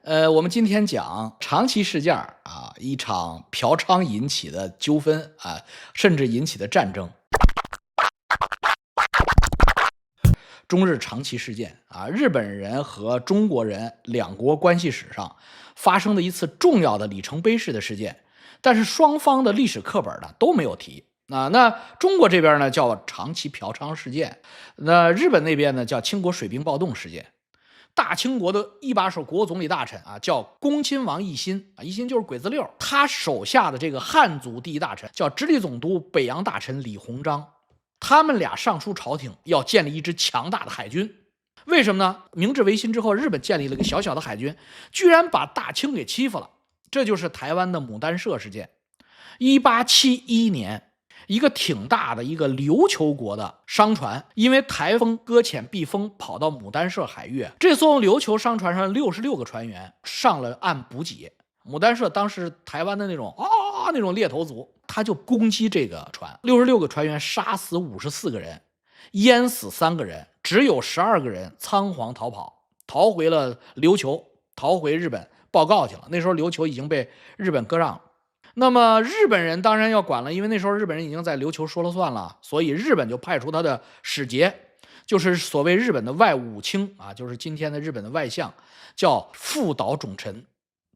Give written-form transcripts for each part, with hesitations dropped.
我們今天講長崎事件啊，一場嫖娼引起的糾紛啊，甚至引起的戰爭。中日長崎事件啊，日本人和中國人兩國關係史上發生的一次重要的里程碑式的事件，但是双方的历史課本呢都没有提。那中国這邊呢叫長崎嫖娼事件，那日本那邊呢叫清国水兵暴動事件。大清國的一把手国务总理大臣啊，叫恭亲王奕欣啊，奕欣就是鬼子六。他手下的这个汉族第一大臣叫直隶总督北洋大臣李鸿章，他们俩上书朝廷，要建立一支强大的海軍。為什麼呢？明治維新之後，日本建立了一個小小的海軍，居然把大清給欺負了。這就是台灣的牡丹社事件。1871年。一個挺大的一個琉球國的商船，因為台風擱淺避風，跑到牡丹社海域。這艘琉球商船上66個船員上了岸補給。牡丹社當時台灣的那種那種獵頭族，他就攻擊這個船，66個船員殺死54個人，淹死3個人，只有12個人倉皇逃跑，逃回了琉球，逃回日本報告去了。那時候琉球已經被日本割讓了。那麼日本人當然要管了，因為那時候日本人已經在琉球說了算了，所以日本就派出他的使節，就是所謂日本的外務卿啊，就是今天的日本的外相，叫富島重臣，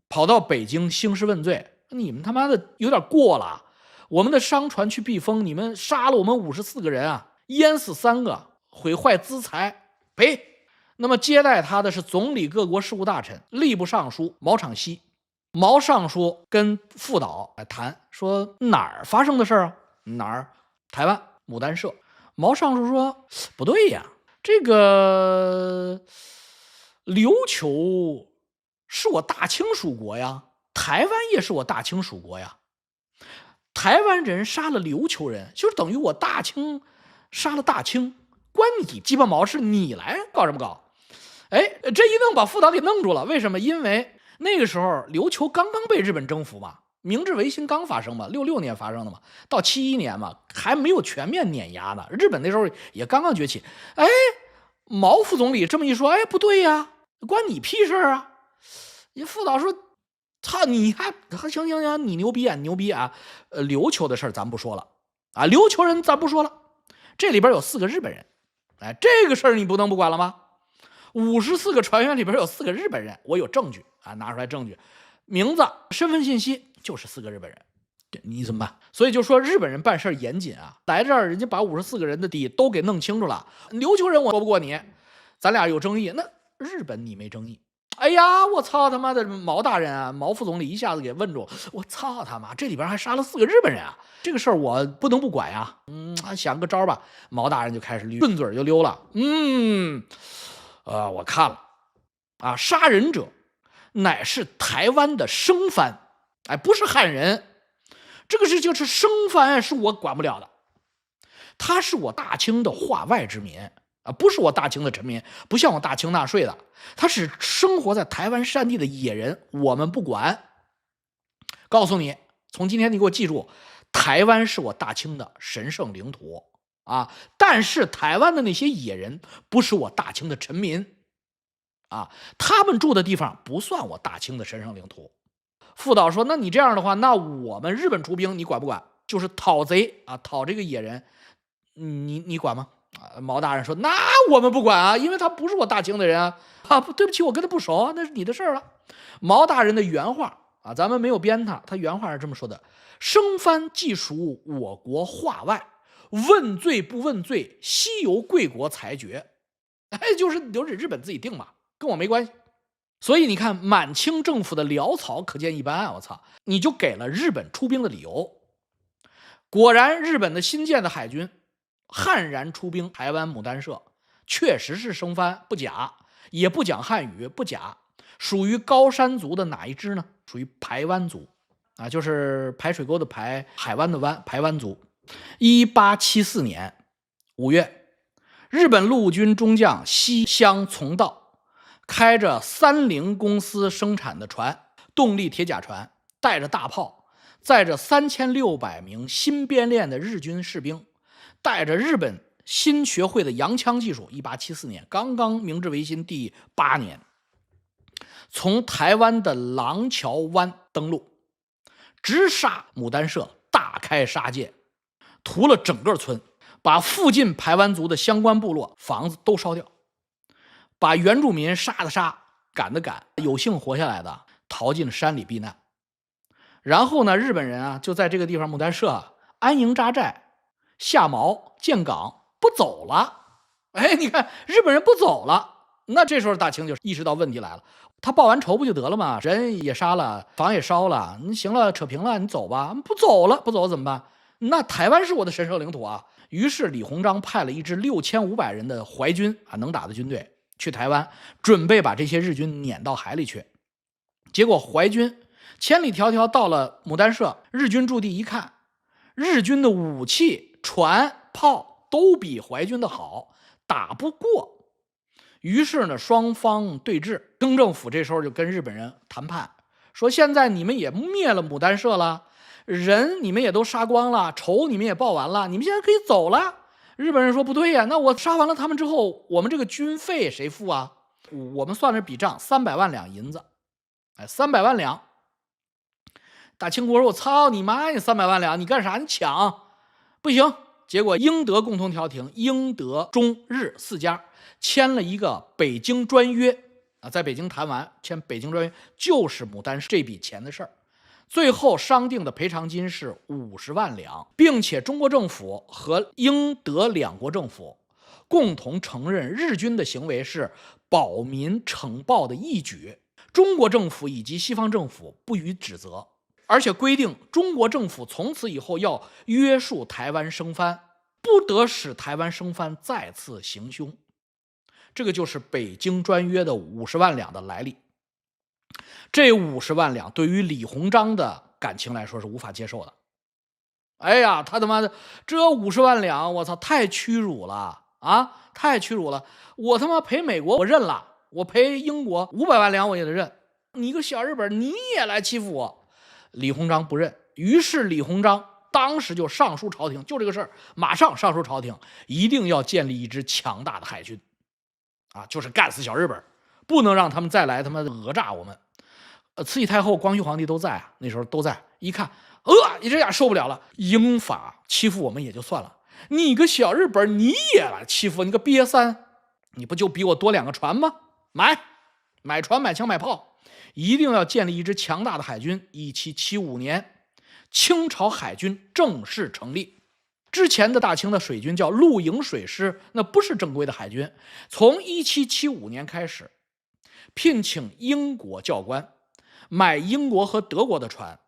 跑到北京興師問罪。你們他媽的有點過了，我們的商船去避風，你們殺了我們54個人啊，淹死3個，毀壞資財，賠。那麼接待他的是總理各國事務大臣吏部尚書毛場溪。毛尚書跟富島來談，說哪兒發生的事啊？哪兒？台灣牡丹社。毛尚書說不對呀，這個琉球是我大清屬國呀，台灣也是我大清屬國呀。台灣人殺了琉球人，就是等於我大清殺了大清，關你雞巴毛事？你來搞什麼搞？哎，這一弄把富島給弄住了。為什麼？因為那個時候琉球剛剛被日本征服嘛，明治維新剛發生嘛，66年發生的嘛，到71年嘛還沒有全面碾壓呢，日本那時候也剛剛崛起。哎，毛副總理這麼一說，哎，不對呀，關你屁事啊！你富島說，操，你還行，你牛逼啊，你牛逼啊！琉球的事咱不說了啊，琉球人咱不說了，這裡邊有4個日本人，哎，這個事兒你不能不管了嗎？54個船員裡邊有4個日本人，我有證據啊，拿出來證據，名字、身份信息就是4個日本人，你怎麼辦？所以就說日本人辦事嚴謹啊，來這兒人家把54個人的底都給弄清楚了。琉球人我說不過你，咱倆有爭議，那日本你沒爭議。哎呀，我操他媽的毛大人啊，毛副總理一下子給問住，我操他媽，這裡邊還殺了4個日本人啊，這個事兒我不能不管呀。想個招吧，毛大人就開始順嘴就溜了。我看了啊，殺人者乃是台灣的生番，哎，不是漢人，這個事就是生番，是我管不了的，他是我大清的化外之民啊，不是我大清的臣民，不像我大清納稅的，他是生活在台灣山地的野人，我們不管。告訴你，從今天你給我記住，台灣是我大清的神聖領土啊，但是台灣的那些野人不是我大清的臣民啊，他們住的地方不算我大清的神聖領土。富島說，那你這樣的話，那我們日本出兵你管不管？就是討賊啊，討這個野人，你管嗎？毛大人說，那我們不管啊，因為他不是我大清的人啊，對不起，我跟他不熟啊，那是你的事兒了。毛大人的原話啊，咱們沒有編他原話是這麼說的：生番既屬我國化外，問罪不問罪，悉由貴國裁決。哎，就是日本自己定嘛，跟我沒關係。所以你看，滿清政府的潦草可見一斑啊！我操，你就給了日本出兵的理由。果然，日本的新建的海軍悍然出兵台灣牡丹社，確實是生番，不假，也不講漢語，不假，屬於高山族的哪一支呢？屬於排灣族啊，就是排水溝的排，海灣的灣，排灣族。1874年5月，日本陸軍中將西鄉從道開着三菱公司生產的船，動力鐵甲船，帶着大炮，載着3600名新編練的日軍士兵，帶着日本新學會的洋槍技術。1874年，剛剛明治維新第8年，從台灣的廊橋灣登陸，直殺牡丹社，大開殺戒，屠了整個村，把附近排灣族的相關部落房子都燒掉，把原住民殺的殺，趕的趕，有幸活下來的逃进了山裡避難。然後呢，日本人啊就在这个地方牡丹社安營紮寨，下錨建港，不走了。哎，你看日本人不走了，那这时候大清就意識到問題來了，他報完仇不就得了嗎？人也殺了，房也燒了，你行了，扯平了，你走吧。不走了，不走怎麼辦？那台灣是我的神聖領土啊。於是李鴻章派了一支6500人的淮軍啊，能打的軍隊去台灣，準備把這些日軍攆到海裡去。結果淮軍千里迢迢到了牡丹社，日軍駐地一看，日軍的武器、船、炮都比淮軍的好，打不過。於是呢，雙方對峙。清政府這時候就跟日本人談判，說現在你們也滅了牡丹社了，人你們也都殺光了，仇你們也報完了，你們現在可以走了。日本人說不對呀，那我殺完了他們之後，我們這個軍費誰付啊？我們算了筆賬，300萬兩銀子。哎，300萬兩。大清國說：“我操你媽呀，300萬兩，你幹啥？你搶？不行。”結果英德共同調停，英德中日4家簽了一個北京專約啊，在北京談完簽北京專約，就是牡丹社這筆錢的事兒。最後商定的賠償金是50萬兩，並且中國政府和英德兩國政府共同承認日軍的行為是保民懲暴的義舉，中國政府以及西方政府不予指責。而且規定中國政府從此以後要約束台灣生番，不得使台灣生番再次行凶。這個就是北京專約的50萬兩的來歷。這50萬兩對於李鴻章的感情來說是無法接受的。哎呀，他他媽的這50萬兩，我操，太屈辱了啊！太屈辱了！我他媽賠美國我認了，我賠英國500萬兩我也得認。你一個小日本你也來欺負我。李鴻章不認，於是李鴻章當時就上書朝廷，就這個事兒，馬上上書朝廷，一定要建立一支強大的海軍，啊，就是幹死小日本，不能讓他們再來他媽的訛詐我們。慈禧太后、光緒皇帝都在啊，那時候都在，一看，你這下受不了了，英法欺負我們也就算了，你個小日本你也來欺負，你個癟三，你不就比我多2個船嗎？買船、買槍、買炮。一定要建立一支強大的海軍。1775年，清朝海軍正式成立。之前的大清的水軍叫陸營水師，那不是正規的海軍。從1775年開始，聘請英國教官，買英國和德國的船，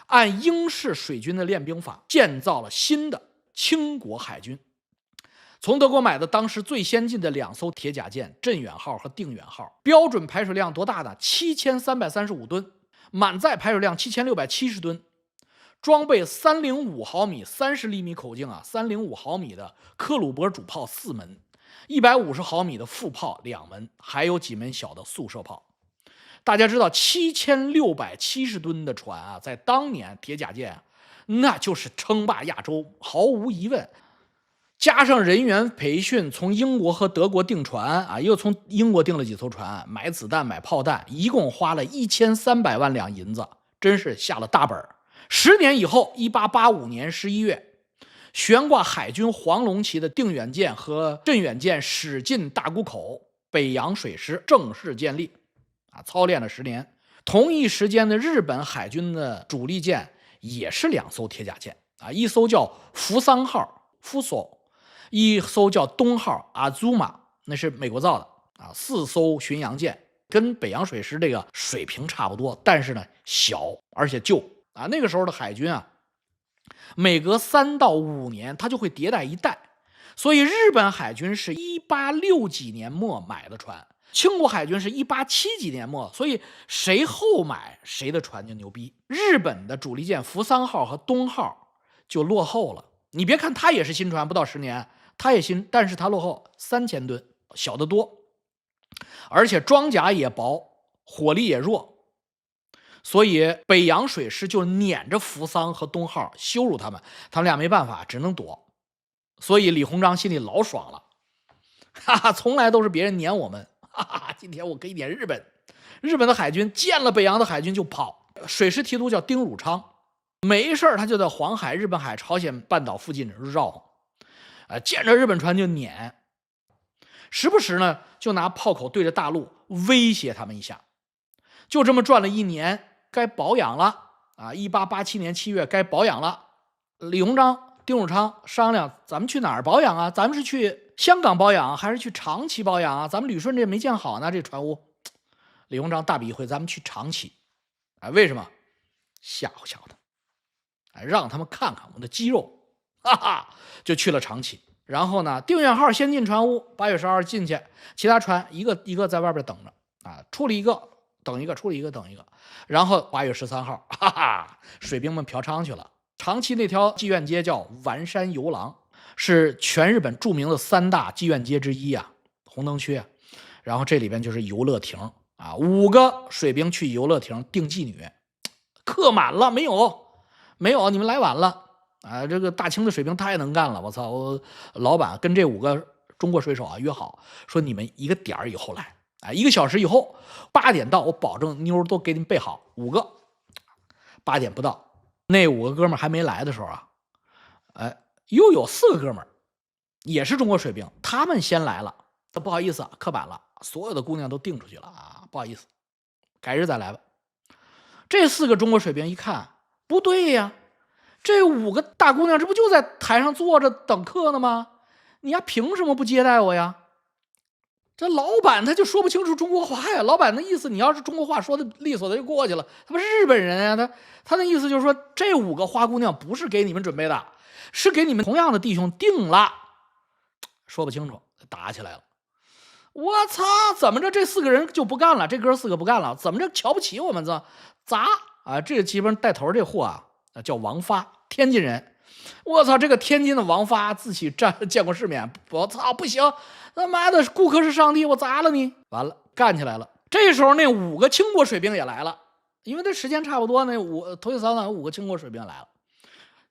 按英式水軍的練兵法，建造了新的清國海軍。從德國買的當時最先進的2艘鐵甲艦鎮遠號和定遠號，標準排水量多大呢？7335噸，滿載排水量7670噸，裝備305毫米30厘米口徑啊，305毫米的克魯伯主炮4門，150毫米的副炮2門，還有幾門小的速射炮。大家知道7670噸的船啊，在當年鐵甲艦那就是稱霸亞洲，毫無疑問。加上人員培訓，從英國和德國訂船啊，又從英國訂了幾艘船，買子彈、買炮彈，一共花了1300萬兩銀子，真是下了大本。10年以後，1885年11月，懸掛海軍黃龍旗的定遠艦和鎮遠艦駛進大沽口，北洋水師正式建立，啊，操練了10年。同一時間的日本海軍的主力艦也是2艘鐵甲艦啊，一艘叫扶桑號福索，一艘叫東號阿祖瑪，那是美國造的啊。4艘巡洋艦跟北洋水師這個水平差不多，但是呢小而且舊啊。那個時候的海軍啊，每隔3到5年它就會迭代一代，所以日本海軍是1860幾年末買的船，清國海軍是1870幾年末，所以誰後買誰的船就牛逼。日本的主力艦扶桑號和東號就落後了。你別看它也是新船，不到10年，它也新，但是它落後3000噸，小得多，而且裝甲也薄，火力也弱，所以北洋水師就攆着扶桑和東號羞辱他們，他們倆沒辦法，只能躲。所以李鴻章心裡老爽了，哈哈，從來都是別人攆我們，哈哈，今天我可以攆日本，日本的海軍見了北洋的海軍就跑。水師提督叫丁汝昌，沒事他就在黃海、日本海、朝鮮半島附近繞，見着日本船就撵，時不時呢就拿炮口对着大陸威脅他們一下。就這麼轉了1年，該保養了啊！1887年7月該保養了。李鴻章、丁汝昌商量，咱們去哪兒保養啊？咱們是去香港保養還是去長崎保養啊？咱们旅顺這沒建好呢，這船塢。李鴻章大筆一揮，咱們去長崎。為什麼？嚇唬嚇唬他，讓他們看看我們的肌肉，哈哈，就去了長崎。然後呢，定远號先進船塢，8月12日進去，其他船一個一個在外邊等着啊，出了一個等一個，出了一個等一個。然後8月13號，哈哈，水兵們嫖娼去了。長崎那條妓院街叫丸山遊廊，是全日本著名的3大妓院街之一啊，紅燈區啊。然後這裡邊就是遊樂亭啊，5個水兵去遊樂亭訂妓女，客滿了沒有？沒有，你們來晚了啊！這個大清的水兵太能幹了，我操！我老板跟這5個中國水手啊約好，說你們1個點以後來啊，1個小時以後8點到，我保證妞都給你们備好5個。8點不到，那5個哥們還沒來的時候啊，又有4個哥們也是中國水兵，他們先來了，不好意思啊，客滿了，所有的姑娘都訂出去了啊，不好意思，改日再來吧。這4個中國水兵一看，不對呀，這5個大姑娘這不就在台上坐着等客呢嗎？你呀憑什麼不接待我呀？這老板他就說不清楚中國話呀，老板的意思你要是中國話說的利索的就過去了，他不是日本人啊，他的意思就是說這5個花姑娘不是給你們準備的，是給你們同樣的弟兄訂了，說不清楚打起來了。我操，怎麼着這4個人就不幹了，這哥4個不幹了，怎麼着瞧不起我們这砸啊？这个基本上帶頭這貨啊叫王發，天津人。我操，這個天津的王發自己見過世面，我操不行，他媽的顧客是上帝，我砸了你！完了，幹起來了。這時候那5個清國水兵也來了，因為這時間差不多，那頭一早有5個清國水兵來了。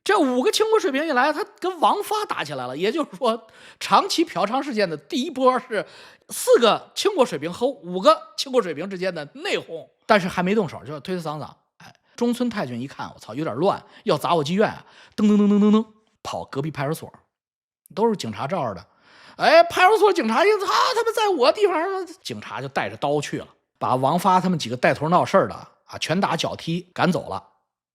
這5個清國水兵一來，他跟王發打起來了。也就是說，長崎嫖娼事件的第一波是4個清國水兵和5個清國水兵之間的內訌，但是還沒動手，就推推搡搡。中村太君一看，我操，有點亂，要砸我妓院啊！噔噔噔噔噔噔，跑隔壁派出所，都是警察罩着的。派出所警察一看，他們在我地方，警察就帶着刀去了，把王發他們幾個帶頭鬧事的啊，拳打腳踢趕走了，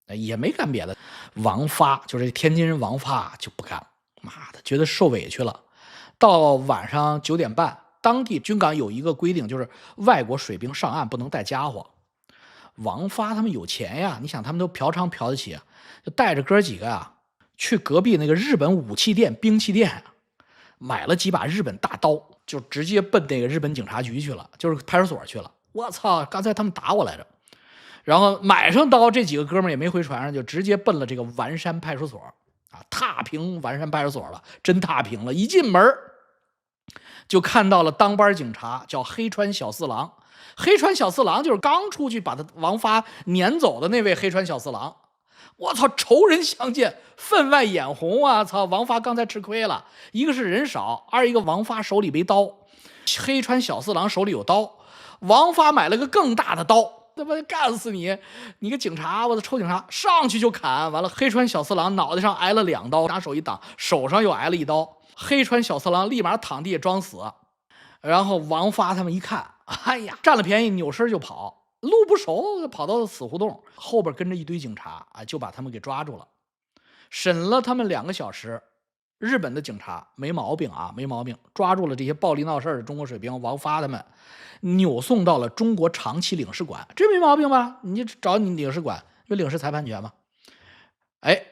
也沒幹別的。王發就是天津人，王發就不幹了，媽的，覺得受委屈了。到晚上9點半，當地軍港有一個規定，就是外國水兵上岸不能帶家伙。王發他們有錢呀，你想他們都嫖娼嫖得起，就帶着哥幾個啊，去隔壁那個日本武器店、兵器店，買了幾把日本大刀，就直接奔那個日本警察局去了，就是派出所去了。我操，剛才他們打我來着。然後買上刀，這幾個哥們也沒回船上，就直接奔了這個丸山派出所啊，踏平丸山派出所了，真踏平了。一進門就看到了當班警察，叫黑川小四郎。黑川小四郎就是剛出去把他王發攆走的那位黑川小四郎。我操，仇人相見，分外眼紅啊！操，王發剛才吃虧了，一個是人少，二一個王發手裡沒刀，黑川小四郎手裡有刀，王發買了個更大的刀，他媽幹死你！你個警察，我的臭警察，上去就砍，完了黑川小四郎腦袋上挨了2刀，拿手一擋，手上又挨了1刀，黑川小四郎立馬躺地裝死。然後王發他們一看，哎呀，占了便宜，扭身就跑，路不熟，跑到死胡同，後邊跟着一堆警察啊，就把他們給抓住了，審了他們2個小時。日本的警察沒毛病啊，沒毛病，抓住了這些暴力鬧事的中國水兵王發他們，扭送到了中國長崎領事館，這沒毛病吧？你找你領事館，有領事裁判權嗎？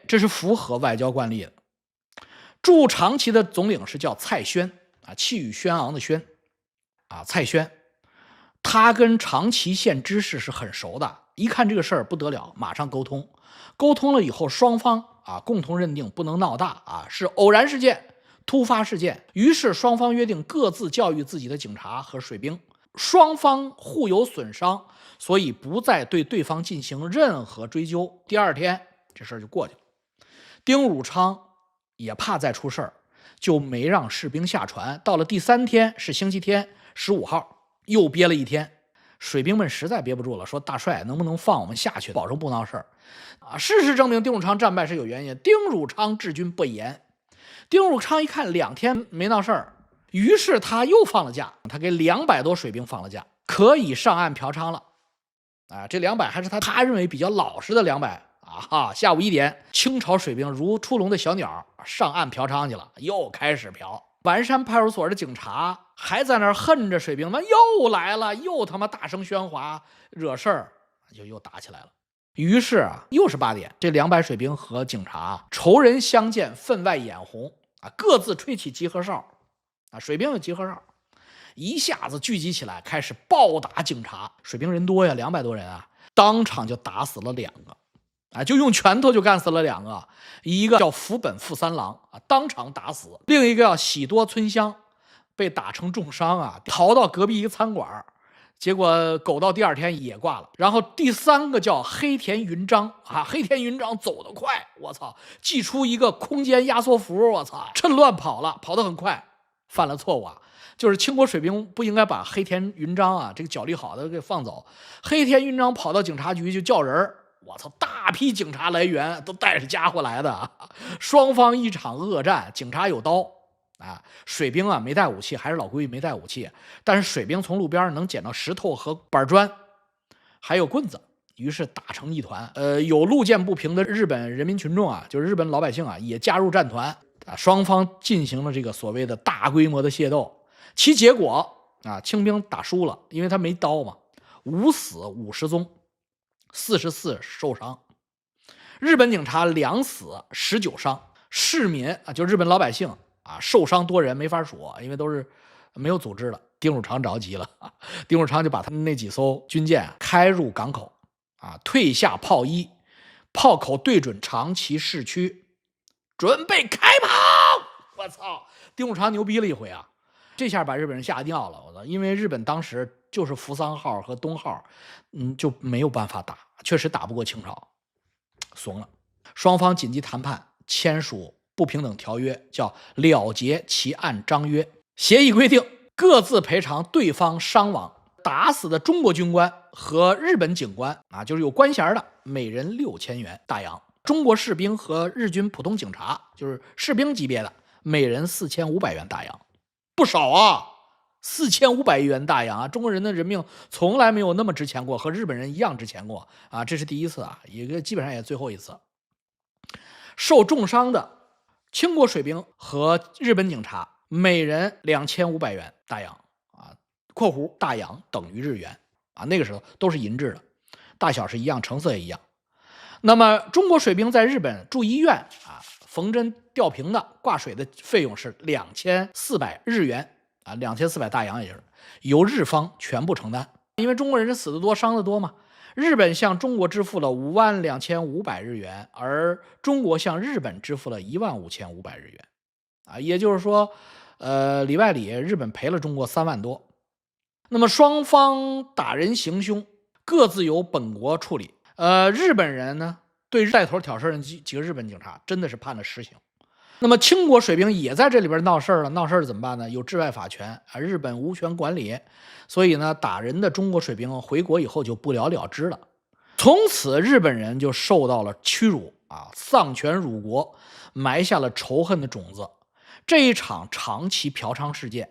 這是符合外交慣例的。駐長崎的總領事叫蔡軒啊，氣宇軒昂的軒啊，蔡軒，他跟長崎縣知事是很熟的，一看這個事兒不得了，馬上溝通，溝通了以後，雙方啊共同認定不能鬧大啊，是偶然事件、突發事件，於是雙方約定各自教育自己的警察和水兵，雙方互有損傷，所以不再對對方進行任何追究。第2天這事兒就過去了。丁汝昌也怕再出事兒，就沒讓士兵下船。到了第3天是星期天，15號，又憋了1天，水兵们實在憋不住了，說大帥能不能放我們下去，保證不鬧事兒啊？事實證明丁汝昌戰敗是有原因，丁汝昌治軍不嚴。丁汝昌一看2天沒鬧事兒，於是他又放了假，他給200多水兵放了假，可以上岸嫖娼了。啊，這200還是他認為比較老實的200啊！下午1點，清朝水兵如出籠的小鳥上岸嫖娼去了，又開始嫖。完山派出所的警察還在那兒恨着水兵們又來了，又他媽大聲喧嘩惹事兒，就又打起來了。於是啊，又是8點，這200水兵和警察仇人相見，分外眼紅啊，各自吹起集合哨啊，水兵有集合哨，一下子聚集起來，開始暴打警察。水兵人多呀，200多人啊，當場就打死了2個啊，就用拳頭就幹死了2個，一個叫福本富三郎啊，當場打死；另一個叫喜多村香，被打成重傷啊，逃到隔壁一個餐館，結果苟到第2天也掛了。然後第3個叫黑田雲章啊，黑田雲章走得快，我操，祭出一個空間壓縮符，我操，趁亂跑了，跑得很快，犯了錯誤啊。就是清国水兵不應該把黑田雲章啊這個腳力好的給放走。黑田雲章跑到警察局就叫人，我操，大批警察來援，都帶着家伙來的。雙方一場惡戰，警察有刀啊，水兵啊没帶武器，還是老規矩沒帶武器。但是水兵從路邊能撿到石頭和板磚，還有棍子，於是打成一團。有路見不平的日本人民群眾啊，就是日本老百姓啊，也加入戰團啊，雙方進行了這個所謂的大規模的械鬥。其結果啊，清兵打輸了，因為他沒刀嘛，5死5失蹤，44受傷。日本警察2死19傷，市民啊，就日本老百姓啊，受傷多人沒法數，因為都是沒有組織了。丁汝昌着急了，丁汝昌就把他們那幾艘軍艦開入港口啊，退下炮衣，炮口對準長崎市區，準備開炮。我操，丁汝昌牛逼了一回啊！這下把日本人嚇尿了，因為日本當時就是扶桑號和東號，就沒有辦法打，確實打不過清朝，慫了。雙方緊急談判，簽署不平等條約，叫了結其案章約。協議規定，各自賠償對方傷亡，打死的中國軍官和日本警官啊，就是有官銜的，每人6000元大洋；中國士兵和日軍普通警察，就是士兵級別的，每人4500元大洋。不少啊，4500元大洋啊！中國人的人命從來沒有那麼值錢過，和日本人一樣值錢過啊！這是第一次啊，一個基本上也最後一次。受重傷的清國水兵和日本警察每人2500元大洋啊（括弧大洋等於日元啊），那個時候都是銀制的，大小是一樣，成色也一樣。那麼中國水兵在日本住醫院啊，縫針吊瓶的掛水的費用是2400日元啊，2400大洋，也就是由日方全部承擔。因為中國人是死得多傷得多嘛，日本向中國支付了52500日元，而中國向日本支付了15500日元啊，也就是說里外里日本賠了中國3万多。那麼雙方打人行凶各自由本國處理。日本人呢，對帶頭挑事的幾個日本警察真的是判了實刑。那麼清國水兵也在這裡邊鬧事了，鬧事怎麼辦呢？有治外法權啊，日本無權管理，所以呢，打人的中國水兵回國以後就不了了之了。從此日本人就受到了屈辱啊，喪權辱國，埋下了仇恨的種子。這一場長崎嫖娼事件，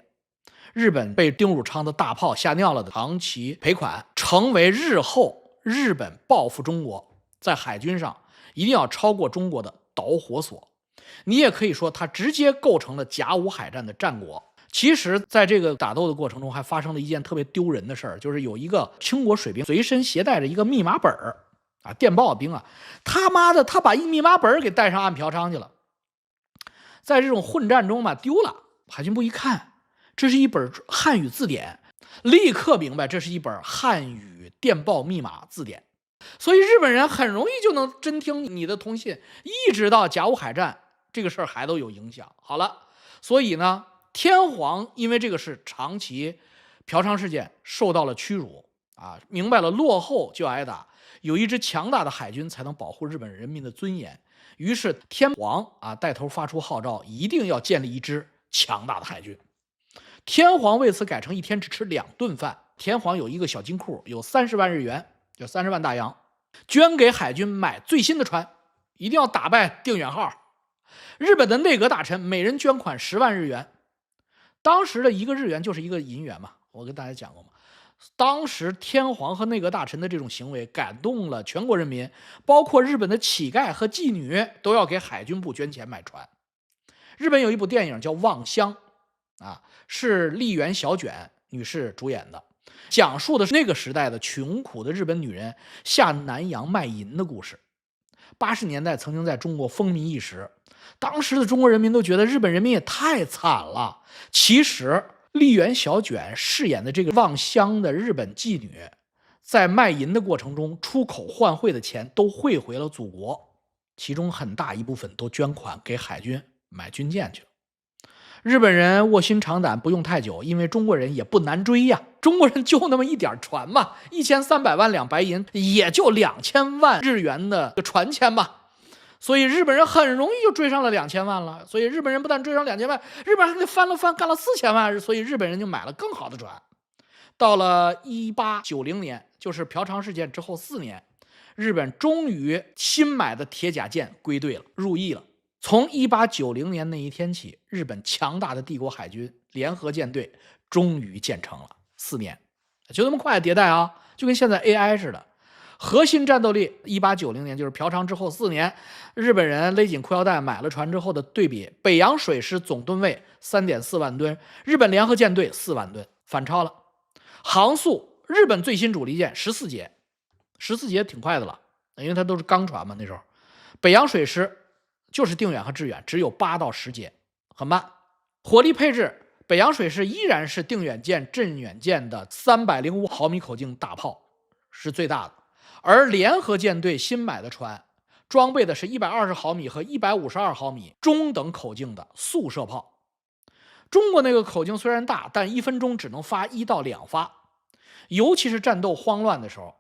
日本被丁汝昌的大炮嚇尿了的長崎賠款，成為日後日本報復中國在海軍上一定要超過中國的導火索。你也可以說它直接構成了甲午海戰的戰果。其實在這個打鬥的過程中還發生了一件特別丟人的事兒，就是有一個清國水兵隨身攜帶着一個密碼本啊，電報兵啊，他媽的他把一密碼本給帶上岸嫖娼去了。在這種混戰中嘛，丟了。海軍部一看，這是一本漢語字典，立刻明白這是一本漢語電報密碼字典。所以日本人很容易就能真聽你的通信，一直到甲午海戰這個事兒還都有影響。好了，所以呢，天皇因為這個是長崎嫖娼事件受到了屈辱啊，明白了落後就挨打，有一支強大的海軍才能保護日本人民的尊嚴。於是天皇啊帶頭發出號召，一定要建立一支強大的海軍。天皇為此改成一天只吃2頓飯天皇有一個小金庫，有30萬日元，就30萬大洋，捐給海軍買最新的船，一定要打敗定遠號。日本的內閣大臣每人捐款10萬日元，當時的一個日元就是一個銀元嘛，我跟大家講過嘛。當時天皇和內閣大臣的這種行為感動了全國人民，包括日本的乞丐和妓女都要給海軍部捐錢買船。日本有一部電影叫《望鄉》，是笠原小卷女士主演的，講述的是那個時代的窮苦的日本女人下南洋賣淫的故事。80年代曾經在中國風靡一時，當時的中國人民都覺得日本人民也太慘了。其實笠原小卷飾演的這個望鄉的日本妓女，在賣淫的過程中出口換匯的錢都匯回了祖國，其中很大一部分都捐款給海軍買军舰去了。日本人卧薪嘗膽不用太久，因為中國人也不难追呀，中國人就那麼一点船嘛，1300万两白银，也就2000万日元的船钱吧，所以日本人很容易就追上了2000万了。所以日本人不但追上2000万，日本人还给翻了翻，干了4000万，所以日本人就買了更好的船。到了1890年，就是嫖娼事件之後4年，日本終于新買的鐵甲艦歸隊了，入役了。從1890年那一天起，日本強大的帝國海軍聯合艦隊終於建成了，4年，就這麼快迭代啊，就跟現在 AI 似的。核心戰鬥力，1890年就是嫖娼之後4年，日本人勒緊褲腰帶買了船之後的對比，北洋水師總噸位3.4萬噸，日本聯合艦隊4萬噸，反超了。航速，日本最新主力艦14節挺快的了，因為它都是鋼船嘛，那時候。北洋水師就是定遠和致遠，只有8到10節，很慢。火力配置，北洋水師依然是定遠艦、镇遠艦的305毫米口径大炮是最大的，而聯合艦隊新買的船裝備的是120毫米和152毫米中等口徑的速射炮。中國那個口徑雖然大，但1分鐘只能發1到2發，尤其是戰鬥慌亂的時候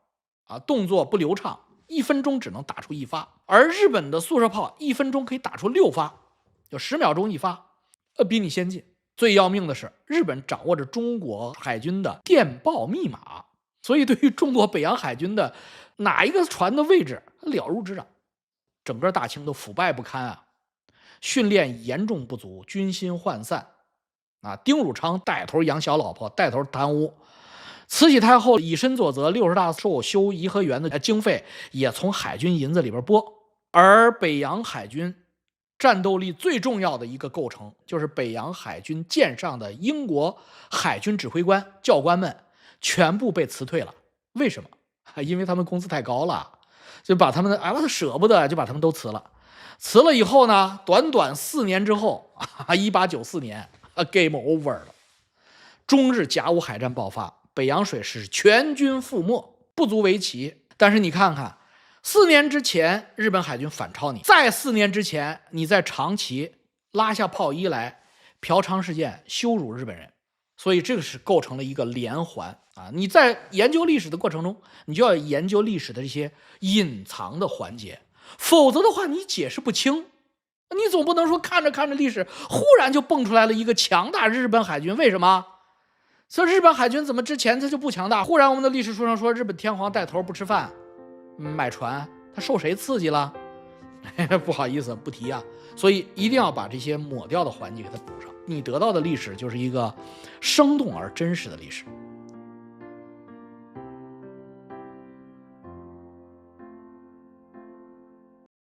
動作不流暢，1分鐘只能打出1發，而日本的速射炮1分鐘可以打出6發，就10秒鐘1發，比你先進。最要命的是，日本掌握着中國海軍的電報密碼，所以對於中國北洋海軍的哪一個船的位置了如指掌。整個大清都腐敗不堪啊，訓練嚴重不足，軍心渙散丁汝昌帶頭養小老婆，帶頭貪污。慈禧太后以身作則，60大壽修頤和園的經費也從海軍銀子裡邊撥。而北洋海軍戰鬥力最重要的一個構成，就是北洋海軍艦上的英國海軍指揮官教官們全部被辭退了。為什麼？因為他們工資太高了，就把他們捨不得，就把他們都辭了。辭了以後呢，短短4年之後，1894年，game over 了。中日甲午海戰爆發，北洋水師全軍覆没，不足為奇。但是你看看，4年之前日本海軍反超你，再4年之前你在長崎拉下炮衣來嫖娼事件羞辱日本人，所以這個是構成了一個連環你在研究歷史的過程中，你就要研究歷史的這些隱藏的環節，否則的話你解釋不清。你總不能說看着看着歷史忽然就蹦出來了一个強大日本海軍，為什麼？所以日本海軍怎麼之前它就不強大？忽然我們的歷史書上說日本天皇帶頭不吃飯買船，他受誰刺激了？不好意思不提啊。所以一定要把這些抹掉的環節給它補上，你得到的歷史就是一個生動而真實的歷史。